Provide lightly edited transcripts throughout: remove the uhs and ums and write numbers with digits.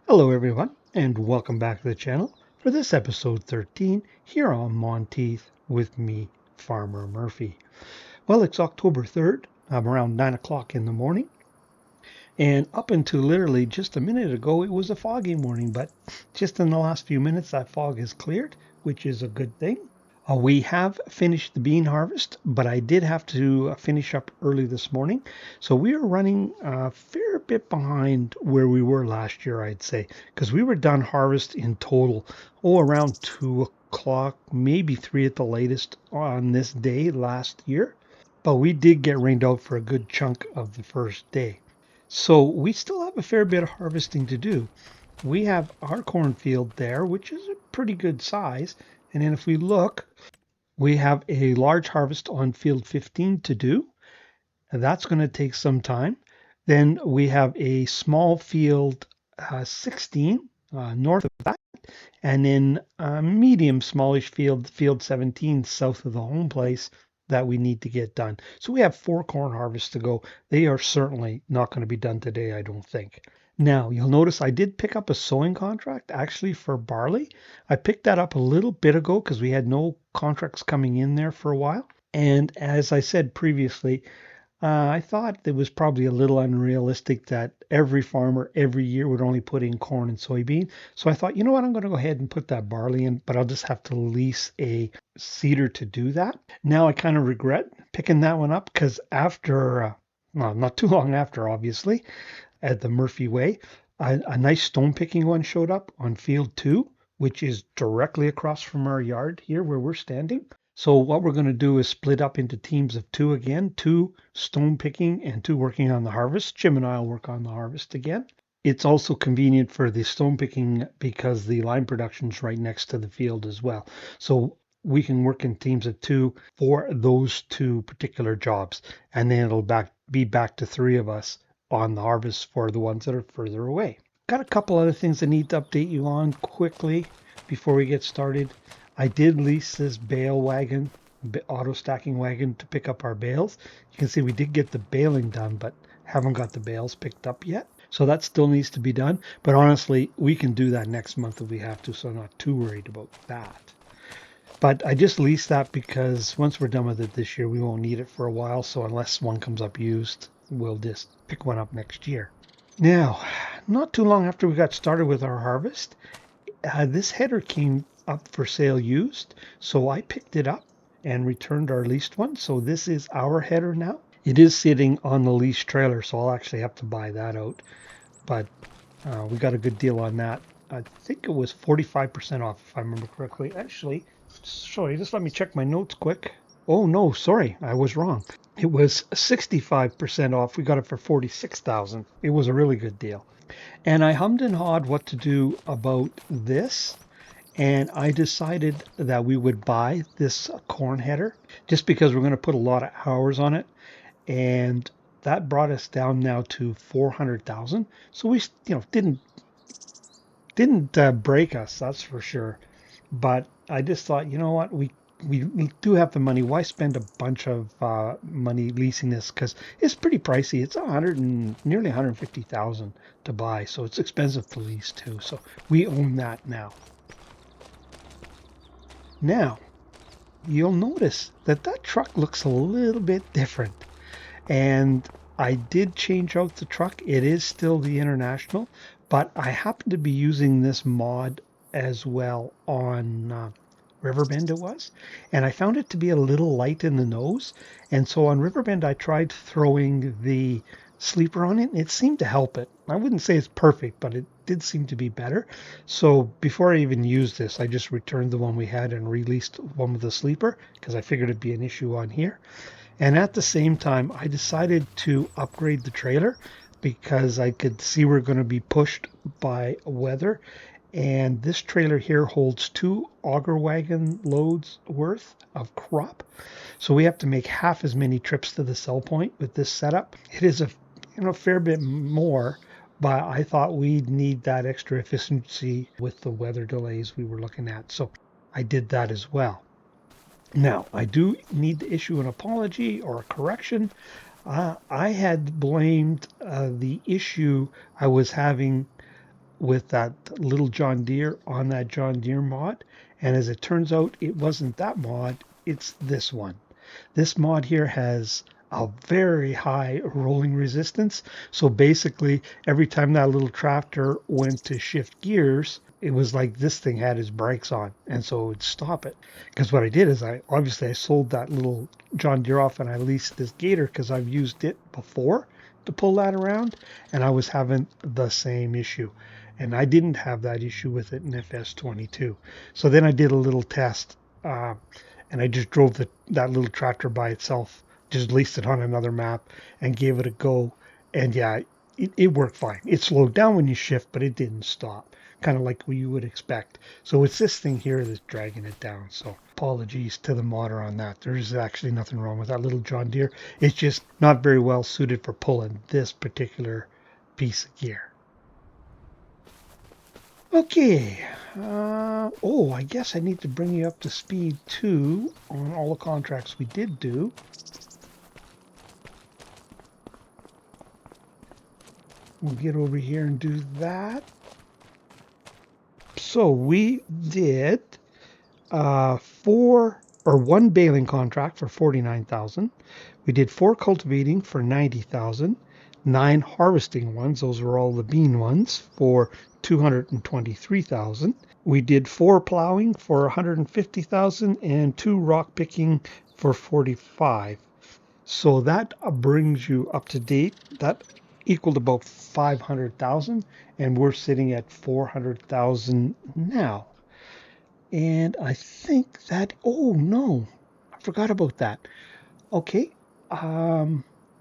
Hello everyone, and welcome back to the channel for this episode 13 here on Monteith with me, Farmer Murphy. Well, it's October 3rd. I'm around 9 o'clock in the morning, and up until literally just a minute ago, it was a foggy morning, but just in the last few minutes, that fog has cleared, which is a good thing. We have finished the bean harvest, but I did have to finish up early this morning. So we are running a fair bit behind where we were last year, I'd say, because we were done harvest in total, around 2 o'clock, maybe 3 at the latest on this day last year. But we did get rained out for a good chunk of the first day. So we still have a fair bit of harvesting to do. We have our cornfield there, which is a pretty good size. And then if we look, we have a large harvest on field 15 to do. And that's going to take some time. Then we have a small field 16 north of that, and then a medium smallish field 17 south of the home place that we need to get done. So we have 4 corn harvests to go. They are certainly not going to be done today, I don't think. Now, you'll notice I did pick up a sowing contract actually for barley. I picked that up a little bit ago because we had no contracts coming in there for a while. And as I said previously, I thought it was probably a little unrealistic that every farmer every year would only put in corn and soybean. So I thought, you know what, I'm going to go ahead and put that barley in, but I'll just have to lease a seeder to do that. Now I kind of regret picking that one up because after, well, not too long after, obviously, at the Murphy Way, a nice stone picking one showed up on field 2, which is directly across from our yard here where we're standing. So what we're going to do is split up into teams of 2 again, 2 stone picking and 2 working on the harvest. Jim and I will work on the harvest again. It's also convenient for the stone picking because the lime production is right next to the field as well. So we can work in teams of 2 for those 2 particular jobs. And then it'll be back to 3 of us on the harvest for the ones that are further away. Got a couple other things I need to update you on quickly before we get started. I did lease this bale wagon, auto stacking wagon, to pick up our bales. You can see we did get the baling done, but haven't got the bales picked up yet. So that still needs to be done. But honestly, we can do that next month if we have to, so I'm not too worried about that. But I just leased that because once we're done with it this year, we won't need it for a while. So unless one comes up used, we'll just pick one up next year. Now, not too long after we got started with our harvest, this header came up for sale used. So I picked it up and returned our leased one. So this is our header now. It is sitting on the leased trailer, so I'll actually have to buy that out. But we got a good deal on that. I think it was 45% off, if I remember correctly. Actually, sorry, just let me check my notes quick. Oh, no, sorry, I was wrong. It was 65% off. We got it for $46,000. It was a really good deal. And I hummed and hawed what to do about this. And I decided that we would buy this corn header just because we're going to put a lot of hours on it. And that brought us down now to 400,000. So we, didn't break us, that's for sure. But I just thought, you know what, we do have the money. Why spend a bunch of money leasing this? Because it's pretty pricey. It's nearly 150,000 to buy, so it's expensive to lease too. So we own that now. Now, you'll notice that truck looks a little bit different, and I did change out the truck. It is still the International, but I happen to be using this mod as well on Riverbend it was, and I found it to be a little light in the nose. And so on Riverbend I tried throwing the sleeper on it, and it seemed to help it. I wouldn't say it's perfect, but it did seem to be better. So before I even used this, I just returned the one we had and released one with the sleeper because I figured it'd be an issue on here. And at the same time, I decided to upgrade the trailer because I could see we're going to be pushed by weather. And this trailer here holds 2 auger wagon loads worth of crop. So we have to make half as many trips to the sell point with this setup. It is a fair bit more, but I thought we'd need that extra efficiency with the weather delays we were looking at. So I did that as well. Now, I do need to issue an apology or a correction. I had blamed the issue I was having with that little John Deere on that John Deere mod. And as it turns out, it wasn't that mod, it's this one. This mod here has a very high rolling resistance. So basically, every time that little tractor went to shift gears, it was like this thing had its brakes on, and so it would stop it. Because what I did is I sold that little John Deere off and I leased this Gator because I've used it before to pull that around, and I was having the same issue. And I didn't have that issue with it in FS22. So then I did a little test, and I just drove that little tractor by itself, just leased it on another map and gave it a go. And yeah, it worked fine. It slowed down when you shift, but it didn't stop, kind of like what you would expect. So it's this thing here that's dragging it down. So apologies to the modder on that. There's actually nothing wrong with that little John Deere. It's just not very well suited for pulling this particular piece of gear. Okay, I guess I need to bring you up to speed too on all the contracts we did do. We'll get over here and do that. So we did one baling contract for 49,000. We did 4 cultivating for 90,000. 9 harvesting ones, those are all the bean ones, for 223,000. We did 4 plowing for 150,000 and 2 rock picking for 45. So that brings you up to date. That equaled about 500,000, and we're sitting at 400,000 now. And I think that, oh no, I forgot about that. Okay,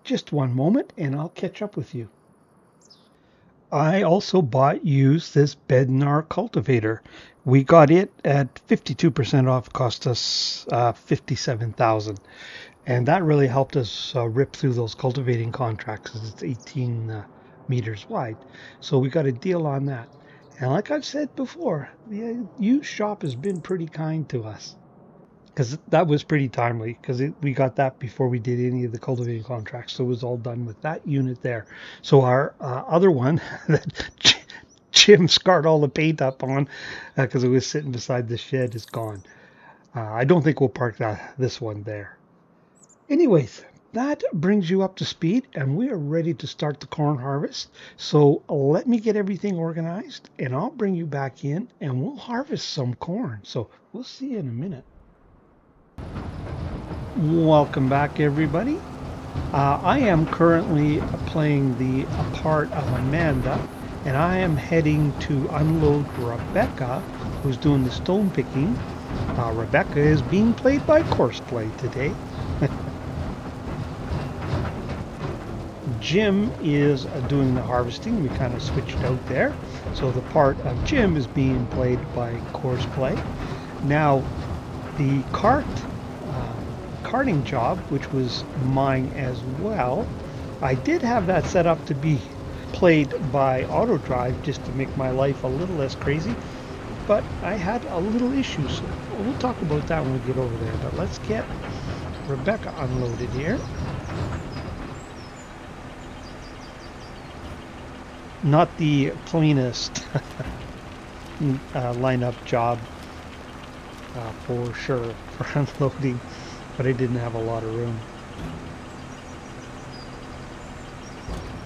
just one moment and I'll catch up with you. I also used this Bednar cultivator. We got it at 52% off, cost us 57,000. And that really helped us rip through those cultivating contracts because it's 18 meters wide. So we got a deal on that. And like I've said before, the used shop has been pretty kind to us. Because that was pretty timely, because we got that before we did any of the cultivating contracts. So it was all done with that unit there. So our other one that Jim scarred all the paint up on because it was sitting beside the shed is gone. I don't think we'll park this one there. Anyways, that brings you up to speed, and we are ready to start the corn harvest. So let me get everything organized, and I'll bring you back in, and we'll harvest some corn. So we'll see you in a minute. Welcome back, everybody. I am currently playing the part of Amanda, and I am heading to unload Rebecca, who's doing the stone picking. Rebecca is being played by Courseplay today. Jim is doing the harvesting. We kind of switched out there. So the part of Jim is being played by Courseplay. Now, the carting job, which was mine as well, I did have that set up to be played by auto drive just to make my life a little less crazy, but I had a little issue, so we'll talk about that when we get over there. But let's get Rebecca unloaded here. Not the cleanest lineup job for sure for unloading, but I didn't have a lot of room.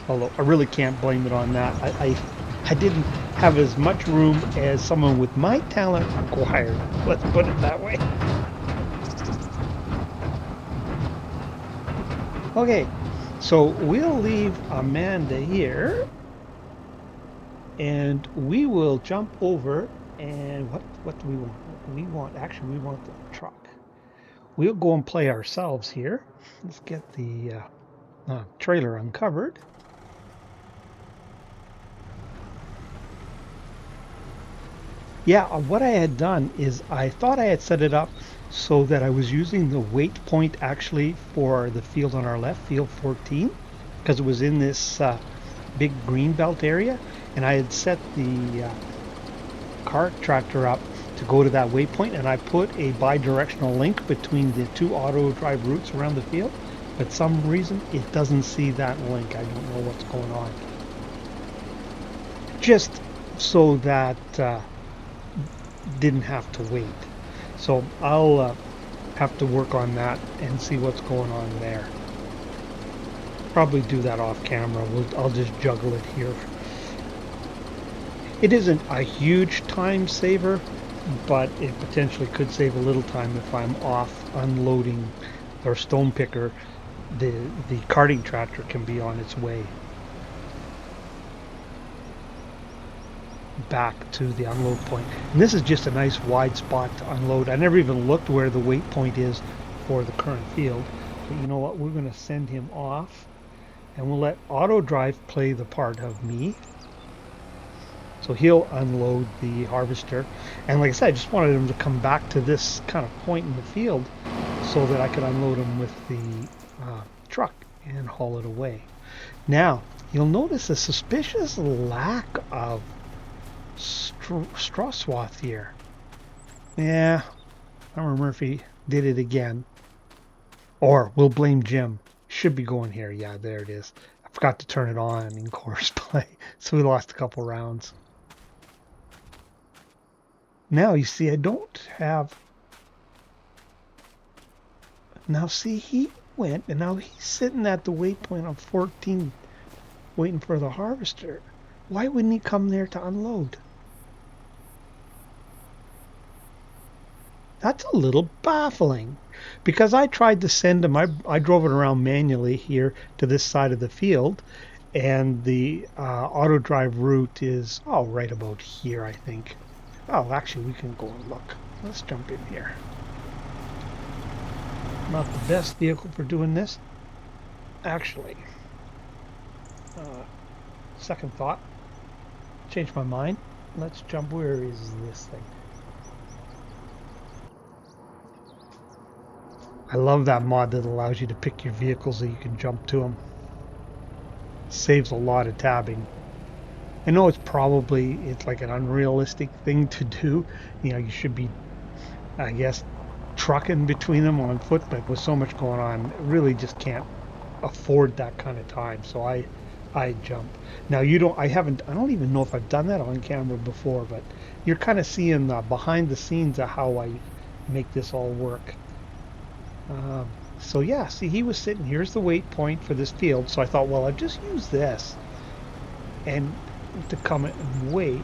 Although I really can't blame it on that. I didn't have as much room as someone with my talent required. Let's put it that way. Okay, so we'll leave Amanda here, and we will jump over. And what do we want? We want the truck. We'll go and play ourselves here. Let's get the trailer uncovered. Yeah, what I had done is I thought I had set it up so that I was using the weight point actually for the field on our left, field 14, because it was in this big green belt area, and I had set the cart tractor up to go to that waypoint, and I put a bi-directional link between the two auto drive routes around the field, but some reason it doesn't see that link. I don't know what's going on. Just so that didn't have to wait. So I'll have to work on that and see what's going on there. Probably do that off camera. I'll just juggle it here. It isn't a huge time saver, but it potentially could save a little time if I'm off unloading our stone picker. The carting tractor can be on its way back to the unload point. And this is just a nice wide spot to unload. I never even looked where the weight point is for the current field. But you know what? We're going to send him off, and we'll let auto drive play the part of me. So he'll unload the harvester. And like I said, I just wanted him to come back to this kind of point in the field so that I could unload him with the truck and haul it away. Now, you'll notice a suspicious lack of straw swath here. Yeah, Farmer Murphy did it again. Or we'll blame Jim. Should be going here. Yeah, there it is. I forgot to turn it on in course play, so we lost a couple rounds. Now you see I don't have... Now see, he went, and now he's sitting at the weight point on 14 waiting for the harvester. Why wouldn't he come there to unload? That's a little baffling, because I tried to send him, I drove it around manually here to this side of the field, and the auto drive route is, oh, right about here, I think. Oh, actually, we can go and look. Let's jump in here. Not the best vehicle for doing this. Actually, second thought, changed my mind. Let's jump. Where is this thing? I love that mod that allows you to pick your vehicles so you can jump to them. Saves a lot of tabbing. I know it's like an unrealistic thing to do. You know, you should be, I guess, trucking between them on foot, but with so much going on, really just can't afford that kind of time. So I jump. Now I don't even know if I've done that on camera before, but you're kind of seeing the behind the scenes of how I make this all work. So yeah, see, he was sitting, here's the weight point for this field, so I thought, well, I'll just use this and to come and wait.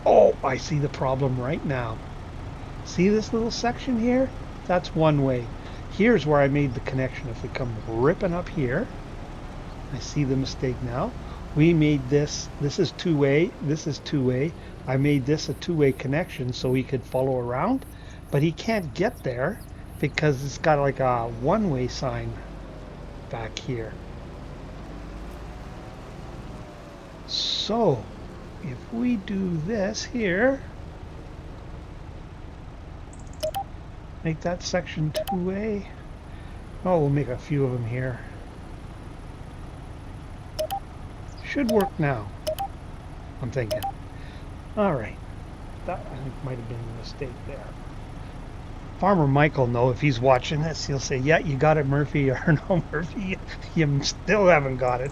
Oh, I see the problem right now. See this little section here? That's one way. Here's where I made the connection. If we come ripping up here, I see the mistake now. We made this is two-way, this is two-way. I made this a two-way connection so he could follow around, but he can't get there because it's got like a one-way sign back here. So if we do this here, make that section two-way. Oh, we'll make a few of them here. Should work now, I'm thinking. All right, that I think might have been a mistake there. Farmer Michael, though, if he's watching this, he'll say, yeah, you got it, Murphy, or no, Murphy, you still haven't got it.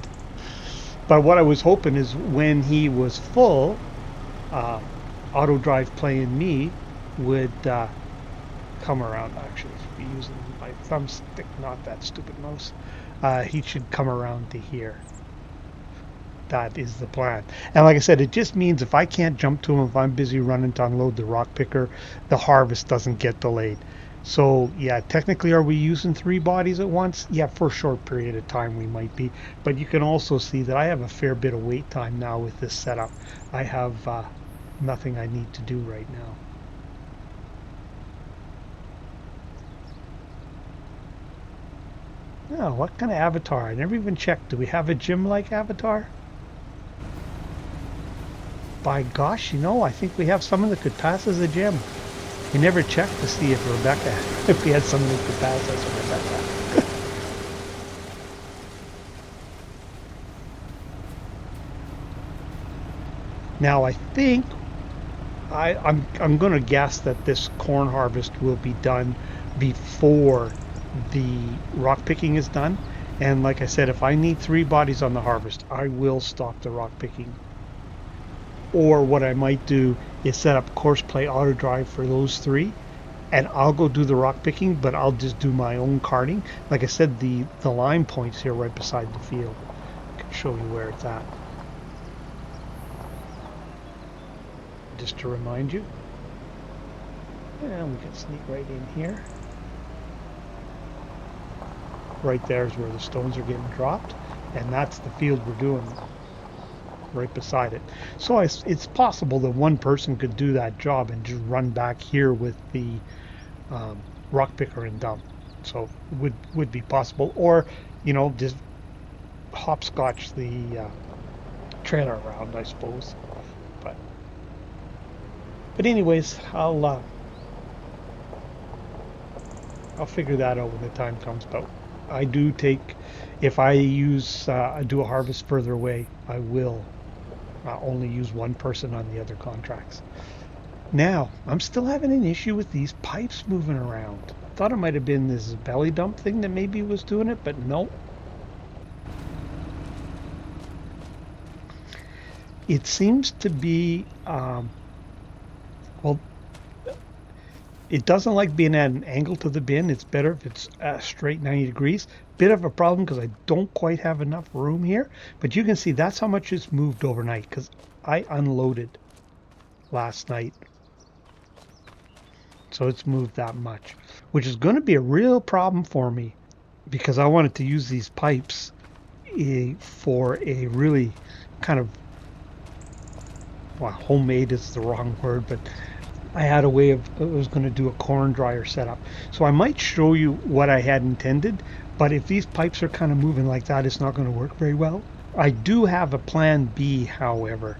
But what I was hoping is when he was full, auto drive playing me would come around. Actually, be using my thumbstick, not that stupid mouse. He should come around to here. That is the plan. And like I said, it just means if I can't jump to him, if I'm busy running to unload the rock picker, the harvest doesn't get delayed. So yeah, technically, are we using 3 bodies at once? Yeah, for a short period of time we might be. But you can also see that I have a fair bit of wait time now with this setup. I have nothing I need to do right now. Oh, what kind of avatar? I never even checked. Do we have a gym-like avatar? By gosh, you know, I think we have someone that could pass as a gym. We never checked to see if we had someone that could pass as Rebecca. Now I think I'm going to guess that this corn harvest will be done before the rock picking is done. And like I said, if I need 3 bodies on the harvest, I will stop the rock picking. Or what I might do is set up course play auto drive for those three, and I'll go do the rock picking, but I'll just do my own karting. Like I said, the line point's here right beside the field. I can show you where it's at, just to remind you. And we can sneak right in here. Right there is where the stones are getting dropped, and that's the field we're doing right beside it. So it's possible that one person could do that job and just run back here with the rock picker and dump. So would be possible, or just hopscotch the trailer around, I suppose. But anyways, I'll figure that out when the time comes. But I do take, if I do a harvest further away, I will only use one person on the other contracts. Now, I'm still having an issue with these pipes moving around. Thought it might have been this belly dump thing that maybe was doing it, but no. It seems to be, well, it doesn't like being at an angle to the bin. It's better if it's straight 90 degrees. Bit of a problem because I don't quite have enough room here. But you can see that's how much it's moved overnight, because I unloaded last night. So it's moved that much, which is going to be a real problem for me, because I wanted to use these pipes for a really kind of, well, homemade is the wrong word, but I had a way of, I was going to do a corn dryer setup. So I might show you what I had intended, but if these pipes are kind of moving like that, it's not going to work very well. I do have a plan B, however,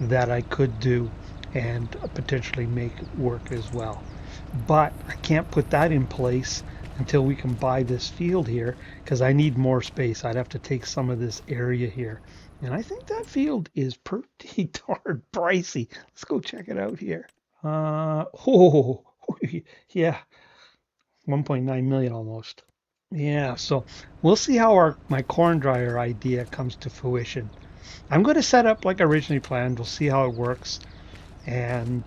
that I could do and potentially make work as well. But I can't put that in place until we can buy this field here, because I need more space. I'd have to take some of this area here. And I think that field is pretty darn pricey. Let's go check it out here. Oh, yeah, 1.9 million almost. Yeah, so we'll see how my corn dryer idea comes to fruition. I'm going to set up like originally planned. We'll see how it works, and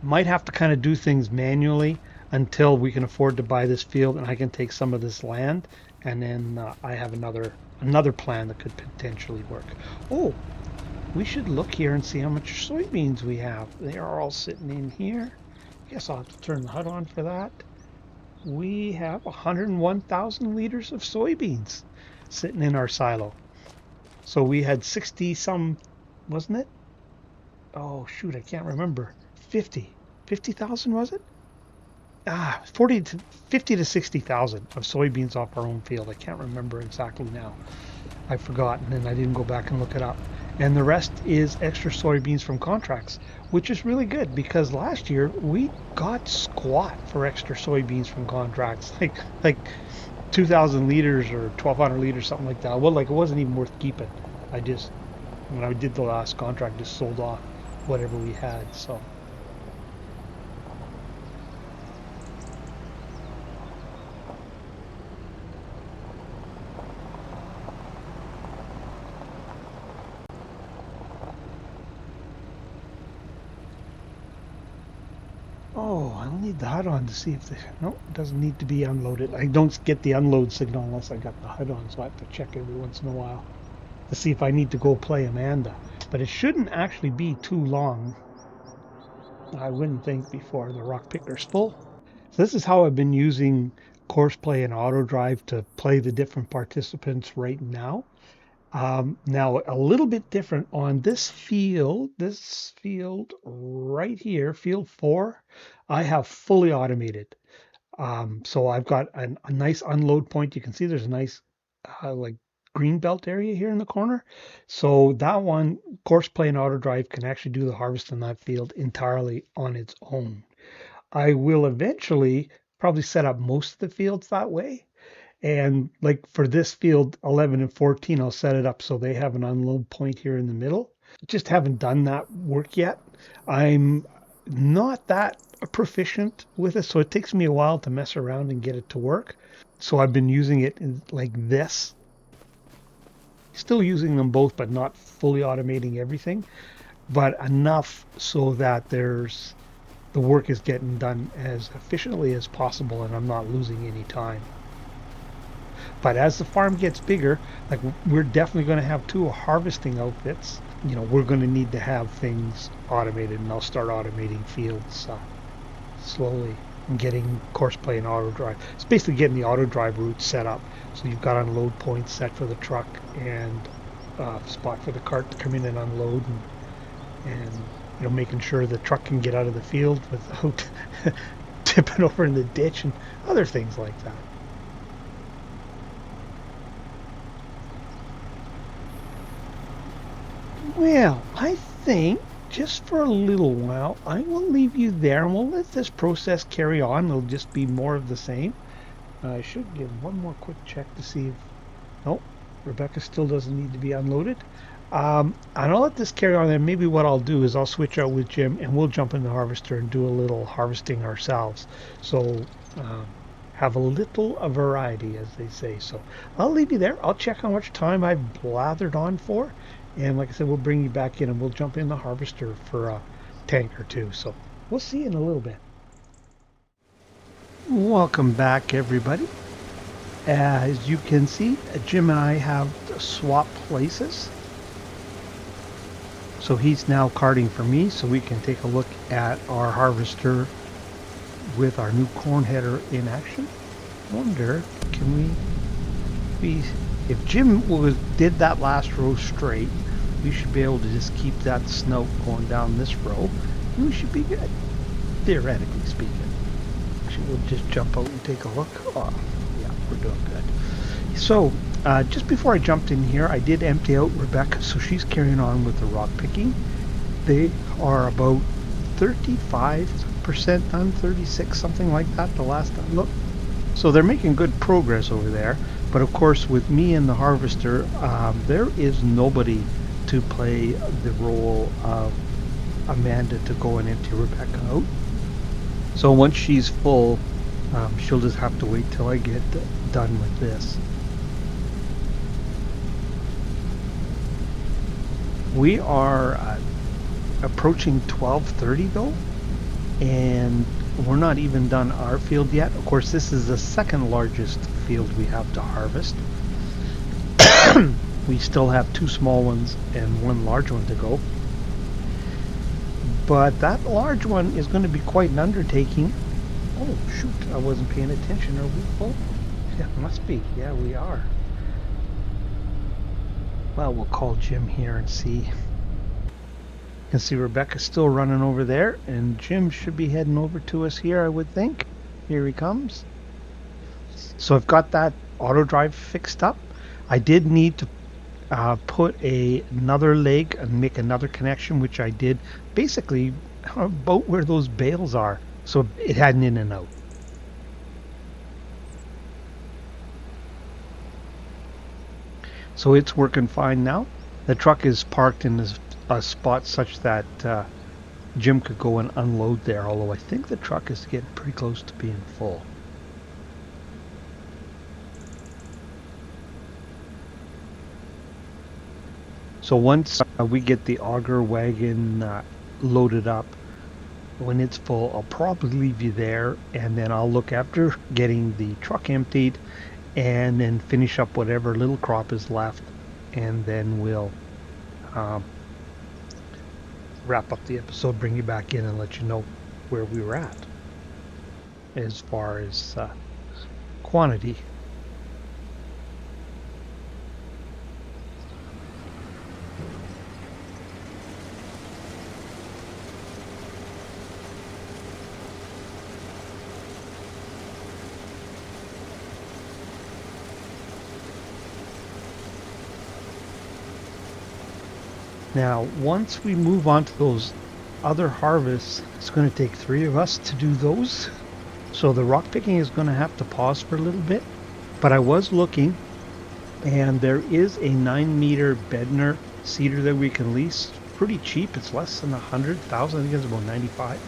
might have to kind of do things manually until we can afford to buy this field and I can take some of this land, and then I have another plan that could potentially work. Oh, we should look here and see how much soybeans we have. They are all sitting in here. Guess I'll have to turn the HUD on for that. We have 101,000 liters of soybeans sitting in our silo. So we had 60 some, wasn't it? Oh shoot, I can't remember. 50,000 was it? 40 to 50 to 60,000 of soybeans off our own field. I can't remember exactly now. I've forgotten and I didn't go back and look it up. And the rest is extra soybeans from contracts, which is really good because last year we got squat for extra soybeans from contracts, like 2,000 liters or 1,200 liters, something like that. Well, like it wasn't even worth keeping. I just, when I did the last contract, just sold off whatever we had. So. Oh, I'll need the HUD on to see if no, it doesn't need to be unloaded. I don't get the unload signal unless I got the HUD on, so I have to check every once in a while to see if I need to go play Amanda. But it shouldn't actually be too long, I wouldn't think, before the rock picker's full. So this is how I've been using course play and auto drive to play the different participants right now. Now a little bit different on this field right here, field 4, I have fully automated. So I've got a nice unload point. You can see there's a nice like green belt area here in the corner. So that one, course play and auto drive, can actually do the harvest in that field entirely on its own. I will eventually probably set up most of the fields that way. And like for this field 11 and 14, I'll set it up so they have an unload point here in the middle. Just haven't done that work yet. I'm not that proficient with it, so it takes me a while to mess around and get it to work. So I've been using it like this. Still using them both, but not fully automating everything. but enough so that the work is getting done as efficiently as possible and I'm not losing any time. But as the farm gets bigger, like we're definitely going to have two harvesting outfits. We're going to need to have things automated, and I'll start automating fields slowly and getting course play and auto drive. It's basically getting the auto drive route set up. So you've got unload points set for the truck and spot for the cart to come in and unload, and making sure the truck can get out of the field without tipping over in the ditch and other things like that. Well, I think just for a little while, I will leave you there and we'll let this process carry on. It'll just be more of the same. I should give one more quick check to see if... Nope, Rebecca still doesn't need to be unloaded. And I'll let this carry on, and maybe what I'll do is I'll switch out with Jim and we'll jump in the harvester and do a little harvesting ourselves. So have a little variety, as they say. So I'll leave you there. I'll check how much time I've blathered on for. And like I said, we'll bring you back in and we'll jump in the harvester for a tank or two. So we'll see you in a little bit. Welcome back, everybody. As you can see, Jim and I have swapped places. So he's now carting for me, so we can take a look at our harvester with our new corn header in action. Wonder, can we if Jim did that last row straight, we should be able to just keep that snout going down this row, and we should be good, theoretically speaking. Actually, we'll just jump out and take a look. Oh, yeah, we're doing good. So, just before I jumped in here, I did empty out Rebecca, so she's carrying on with the rock picking. They are about 35% done, 36, something like that, the last I looked. So they're making good progress over there. But of course, with me and the harvester, there is nobody to play the role of Amanda to go and empty Rebecca out. So once she's full, she'll just have to wait till I get done with this. We are approaching 12:30 though, and we're not even done our field yet. Of course, this is the second largest field we have to harvest. We still have two small ones and one large one to go. But that large one is going to be quite an undertaking. Oh, shoot, I wasn't paying attention. Are we full? Yeah, must be. Yeah, we are. Well, we'll call Jim here and see. You can see Rebecca's still running over there, and Jim should be heading over to us here, I would think. Here he comes. So I've got that auto drive fixed up. I did need to put another leg and make another connection, which I did basically about where those bales are, so it had an in and out. So it's working fine now. The truck is parked in a spot such that Jim could go and unload there, although I think the truck is getting pretty close to being full. So once we get the auger wagon loaded up, when it's full, I'll probably leave you there, and then I'll look after getting the truck emptied and then finish up whatever little crop is left, and then we'll wrap up the episode, bring you back in and let you know where we were at as far as quantity. Now, once we move on to those other harvests, it's going to take 3 of us to do those. So the rock picking is going to have to pause for a little bit. But I was looking, and there is a 9-meter Bedner seeder that we can lease. Pretty cheap. It's less than 100,000. I think it's about 95.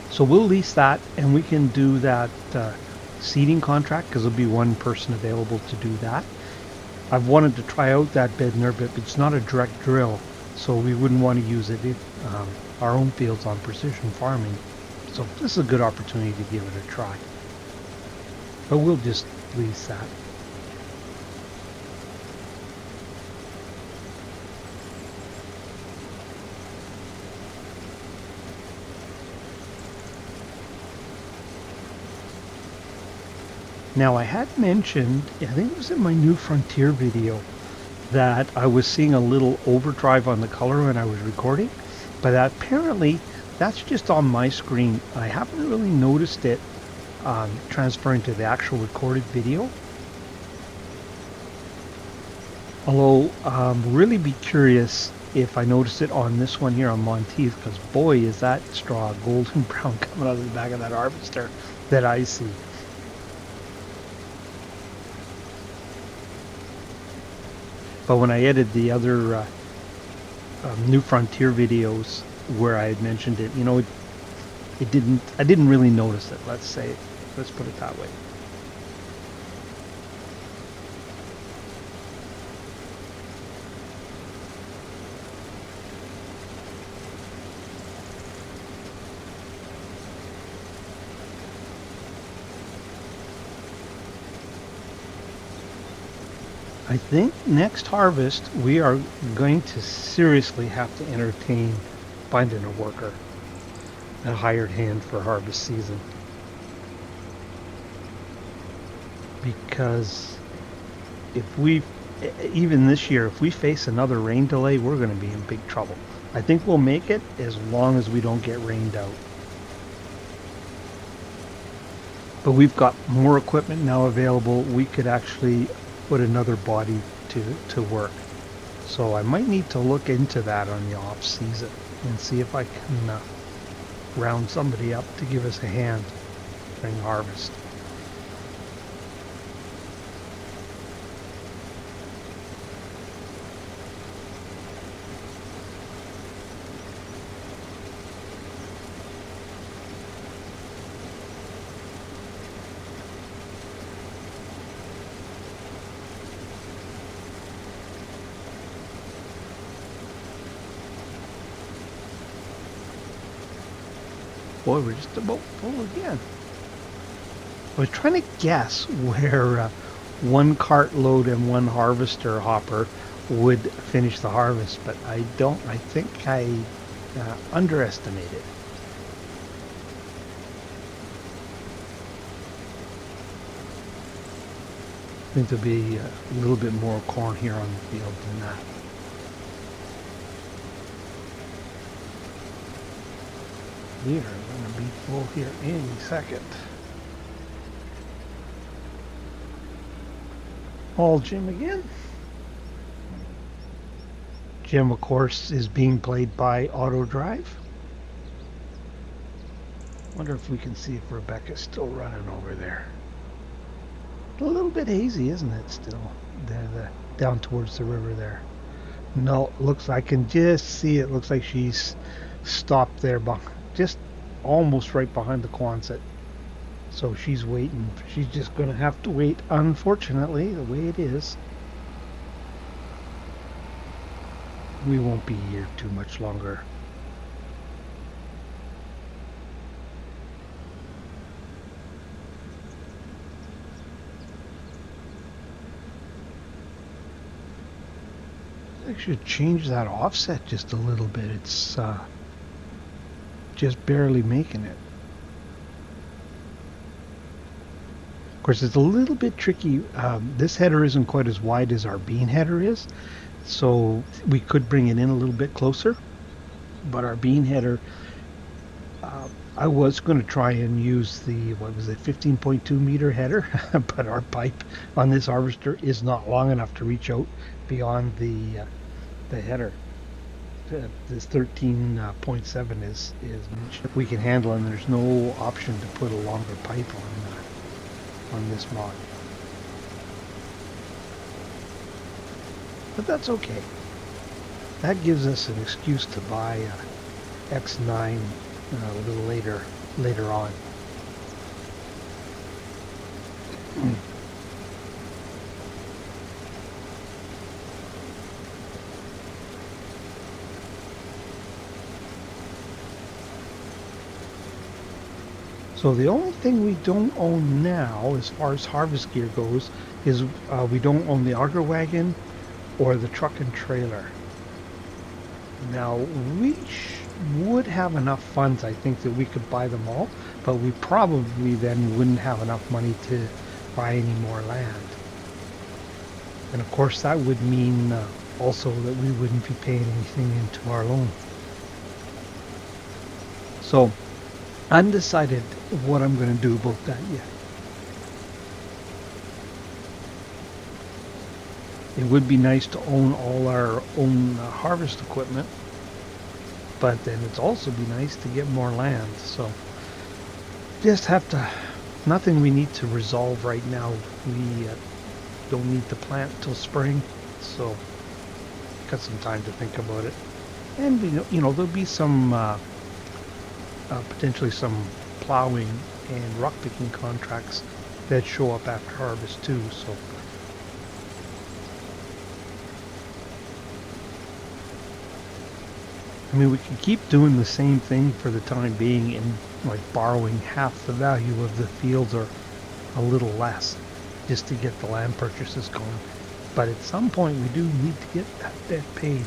So we'll lease that, and we can do that seeding contract because there'll be one person available to do that. I've wanted to try out that bender, but it's not a direct drill, so we wouldn't want to use it in our own fields on precision farming. So this is a good opportunity to give it a try. But we'll just lease that. Now I had mentioned, I think it was in my New Frontier video, that I was seeing a little overdrive on the color when I was recording, but apparently that's just on my screen. I haven't really noticed it transferring to the actual recorded video. Although really be curious if I notice it on this one here on Monteith, because boy is that straw golden brown coming out of the back of that harvester that I see. But when I edited the other New Frontier videos where I had mentioned it, you know, I didn't really notice it. Let's put it that way. I think next harvest we are going to seriously have to entertain finding a worker, a hired hand for harvest season. Because even this year, if we face another rain delay, we're going to be in big trouble. I think we'll make it as long as we don't get rained out. But we've got more equipment now available. We could actually put another body to work. So I might need to look into that on the off season and see if I can round somebody up to give us a hand during harvest. Boy, we're just about full again. I was trying to guess where one cart load and one harvester hopper would finish the harvest, but I think I underestimated. I think there'll be a little bit more corn here on the field than that. We are going to be full here any second. All Jim again. Jim, of course, is being played by Auto Drive. Wonder if we can see if Rebecca's still running over there. A little bit hazy, isn't it, still? Down towards the river there. No, looks, I can just see it. Looks like she's stopped there, just almost right behind the Quonset. So she's waiting. She's just going to have to wait, unfortunately, the way it is. We won't be here too much longer. I should change that offset just a little bit. It's just barely making it. Of course, it's a little bit tricky. This header isn't quite as wide as our bean header is, so we could bring it in a little bit closer. But our bean header, I was going to try and use the, 15.2 meter header, but our pipe on this harvester is not long enough to reach out beyond the header. This 13.7 is we can handle, and there's no option to put a longer pipe on this mod. But that's okay. That gives us an excuse to buy a X9 a little later on. So the only thing we don't own now, as far as harvest gear goes, is we don't own the auger wagon or the truck and trailer. Now, we would have enough funds, I think, that we could buy them all, but we probably then wouldn't have enough money to buy any more land. And of course, that would mean also that we wouldn't be paying anything into our loan. So, undecided what I'm going to do about that yet. It would be nice to own all our own harvest equipment, but then it's also be nice to get more land. So just have to, nothing we need to resolve right now. We don't need to plant till spring, so got some time to think about it. And there'll be some potentially some plowing and rock picking contracts that show up after harvest too. So I mean, we can keep doing the same thing for the time being and like borrowing half the value of the fields or a little less just to get the land purchases going. But at some point we do need to get that debt paid.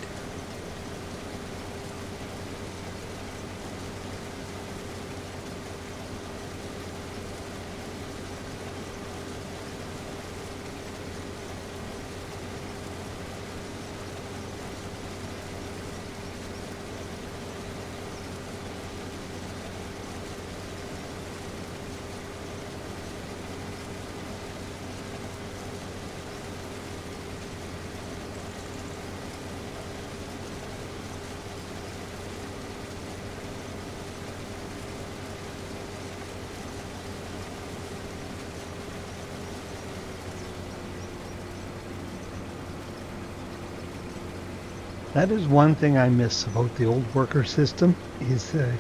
That is one thing I miss about the old worker system is the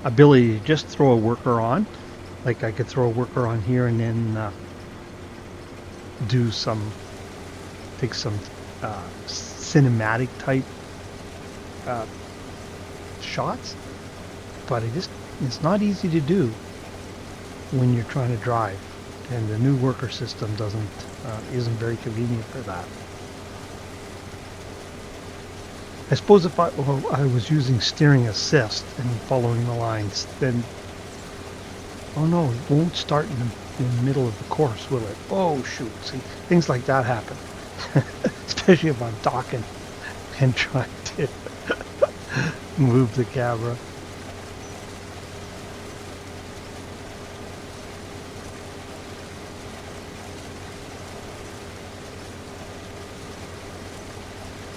ability to just throw a worker on. Like I could throw a worker on here and then take some cinematic type shots, but it's not easy to do when you're trying to drive, and the new worker system isn't very convenient for that. I suppose if I was using steering assist and following the lines, then oh no, it won't start in the middle of the course, will it? Oh shoot! See, things like that happen, especially if I'm talking and trying to move the camera.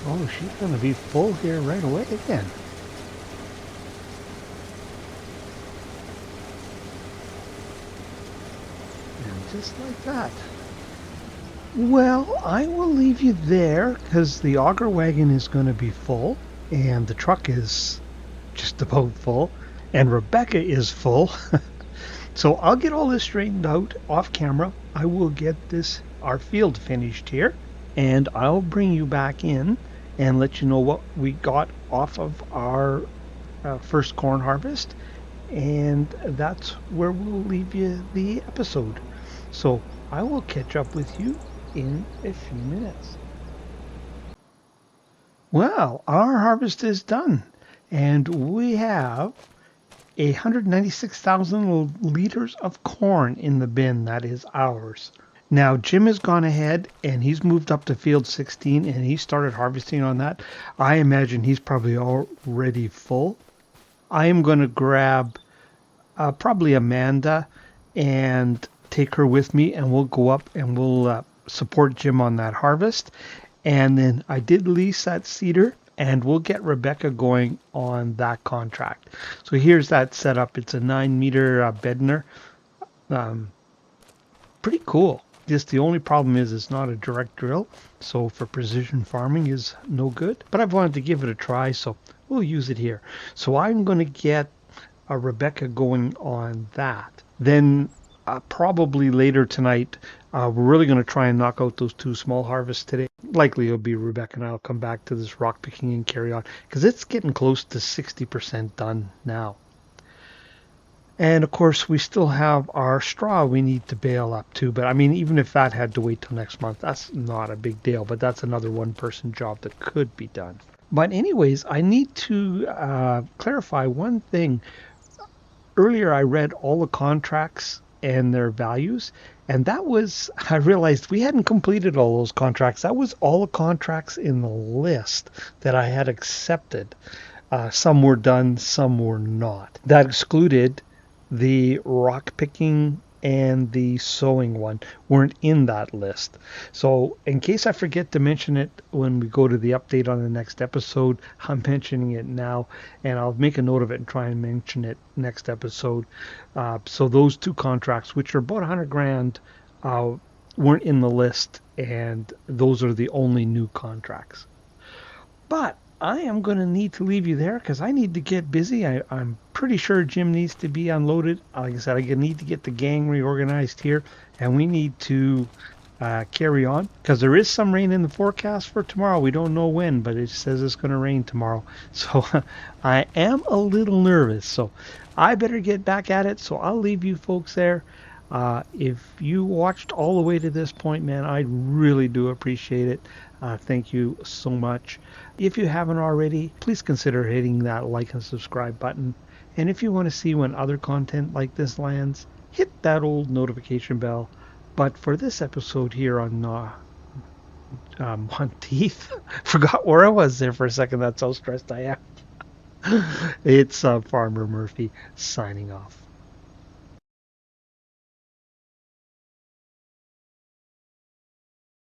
Oh, she's going to be full here right away again. And just like that. Well, I will leave you there because the auger wagon is going to be full and the truck is just about full and Rebecca is full. So I'll get all this straightened out off camera. I will get our field finished here and I'll bring you back in and let you know what we got off of our first corn harvest, and that's where we'll leave you the episode. So I will catch up with you in a few minutes. Well, our harvest is done, and we have 196,000 liters of corn in the bin. That is ours. Now, Jim has gone ahead and he's moved up to field 16 and he started harvesting on that. I imagine he's probably already full. I am going to grab probably Amanda and take her with me and we'll go up and we'll support Jim on that harvest. And then I did lease that cedar and we'll get Rebecca going on that contract. So here's that setup. It's a 9-meter Bedner. Pretty cool. Just the only problem is it's not a direct drill, so for precision farming is no good. But I've wanted to give it a try, so we'll use it here. So I'm going to get Rebecca going on that. Then probably later tonight, we're really going to try and knock out those 2 small harvests today. Likely it'll be Rebecca and I'll come back to this rock picking and carry on because it's getting close to 60% done now. And of course, we still have our straw we need to bale up too. But I mean, even if that had to wait till next month, that's not a big deal. But that's another one person job that could be done. But anyways, I need to clarify one thing. Earlier, I read all the contracts and their values, and that was, I realized we hadn't completed all those contracts. That was all the contracts in the list that I had accepted. Some were done, some were not. That excluded the rock picking and the sewing one weren't in that list. So in case I forget to mention it when we go to the update on the next episode, I'm mentioning it now, and I'll make a note of it and try and mention it next episode. So those two contracts, which are about 100 grand, weren't in the list, and those are the only new contracts. But I am going to need to leave you there because I need to get busy. I'm pretty sure Jim needs to be unloaded. Like I said, I need to get the gang reorganized here, and we need to carry on because there is some rain in the forecast for tomorrow. We don't know when, but it says it's going to rain tomorrow. So I am a little nervous. So I better get back at it. So I'll leave you folks there. If you watched all the way to this point, man, I really do appreciate it. Thank you so much. If you haven't already, please consider hitting that like and subscribe button. And if you want to see when other content like this lands, hit that old notification bell. But for this episode here on Monteith, forgot where I was there for a second. That's how stressed I am. It's Farmer Murphy signing off.